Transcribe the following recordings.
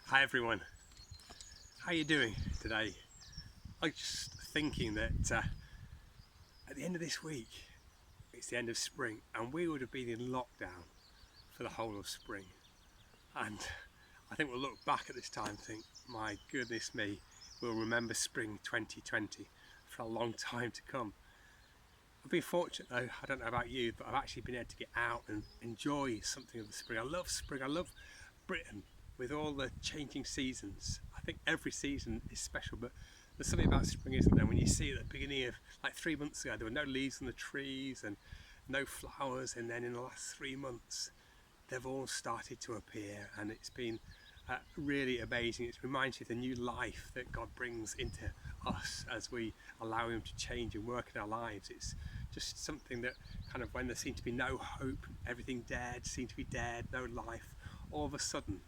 Hi everyone, how are you doing today? I was just thinking that at the end of this week, it's the end of spring and we would have been in lockdown for the whole of spring. And I think we'll look back at this time and think, my goodness me, we'll remember spring 2020 for a long time to come. I've been fortunate though, I don't know about you, but I've actually been able to get out and enjoy something of the spring. I love spring, I love Britain with all the changing seasons. I think every season is special, but there's something about spring, isn't there? When you see at the beginning of, like 3 months ago, there were no leaves on the trees and no flowers, and then in the last 3 months, they've all started to appear, and it's been really amazing. It reminds you of the new life that God brings into us as we allow Him to change and work in our lives. It's just something that kind of, when there seemed to be no hope, everything dead, seemed to be dead, no life, all of a sudden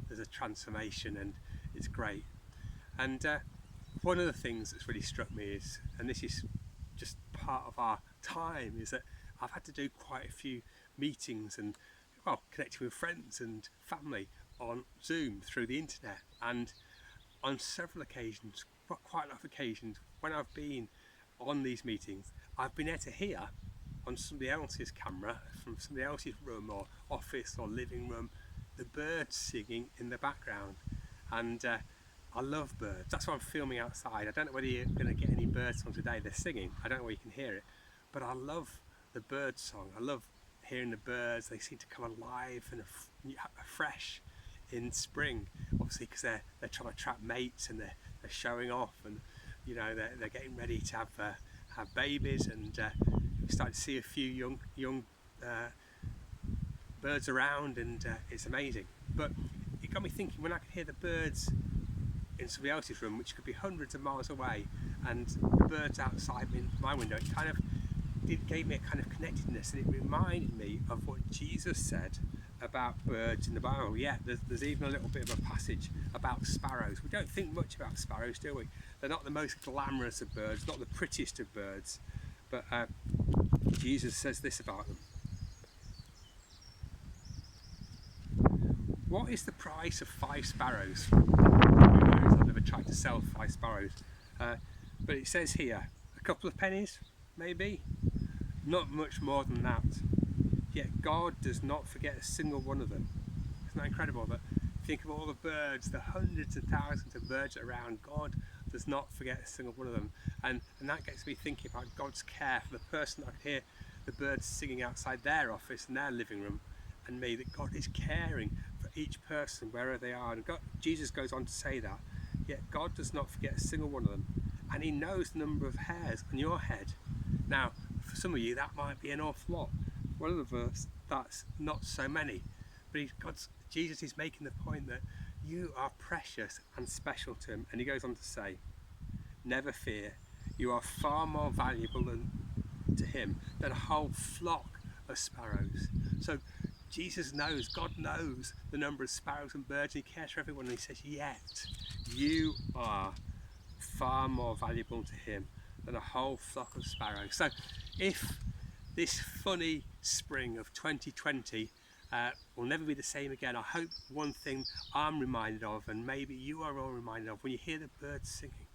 there's a transformation, and it's great. And one of the things that's really struck me is, and this is just part of our time, is that I've had to do quite a few meetings and, well, connecting with friends and family on Zoom through the internet. And on several occasions, quite a lot of occasions, when I've been on these meetings, I've been able to hear on somebody else's camera, from somebody else's room or office or living room, the birds singing in the background. And I love birds. That's why I'm filming outside. I don't know whether you're going to get any birds on today. They're singing. I don't know where you can hear it, but I love the bird song. I love hearing the birds. They seem to come alive and fresh in spring, obviously, because they're trying to attract mates, and they're showing off, and you know they're getting ready to have babies, and we started to see a few young birds around, and it's amazing. But it got me thinking, when I could hear the birds in somebody else's room, which could be hundreds of miles away, and the birds outside my window, it gave me a kind of connectedness, and it reminded me of what Jesus said about birds in the Bible. Yeah, there's even a little bit of a passage about sparrows. We don't think much about sparrows, do we? They're not the most glamorous of birds, not the prettiest of birds, but Jesus says this about them. What is the price of 5 sparrows? I've never tried to sell 5 sparrows, but it says here, a couple of pennies, maybe? Not much more than that. Yet God does not forget a single one of them. Isn't that incredible? That think of all the birds, the hundreds of thousands of birds around. God does not forget a single one of them. And that gets me thinking about God's care for the person that I could hear the birds singing outside their office and their living room, and me, that God is caring for each person wherever they are. And Jesus goes on to say that, yet God does not forget a single one of them. And He knows the number of hairs on your head. Now, for some of you, that might be an awful lot. One of the verse, that's not so many. But Jesus is making the point that you are precious and special to Him. And He goes on to say, never fear, you are far more valuable to Him than a whole flock of sparrows. So Jesus knows, God knows the number of sparrows and birds, and He cares for everyone. And He says, yet you are far more valuable to Him than a whole flock of sparrows. So if this funny spring of 2020 will never be the same again, I hope one thing I'm reminded of, and maybe you are all reminded of, when you hear the birds singing,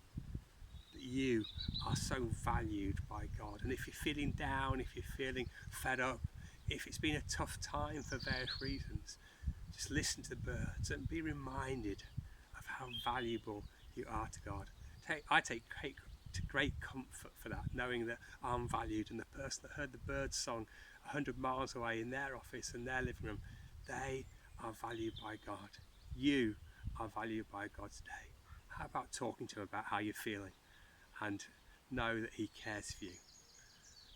that you are so valued by God. And if you're feeling down, if you're feeling fed up, if it's been a tough time for various reasons, just listen to the birds and be reminded of how valuable you are to God. I take great comfort for that, knowing that I'm valued, and the person that heard the birds song 100 miles away in their office and their living room, they are valued by God. You are valued by God today. How about talking to Him about how you're feeling, and know that He cares for you?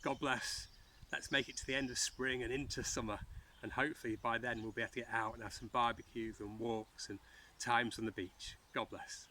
God bless. Let's make it to the end of spring and into summer, and hopefully by then we'll be able to get out and have some barbecues and walks and times on the beach. God bless.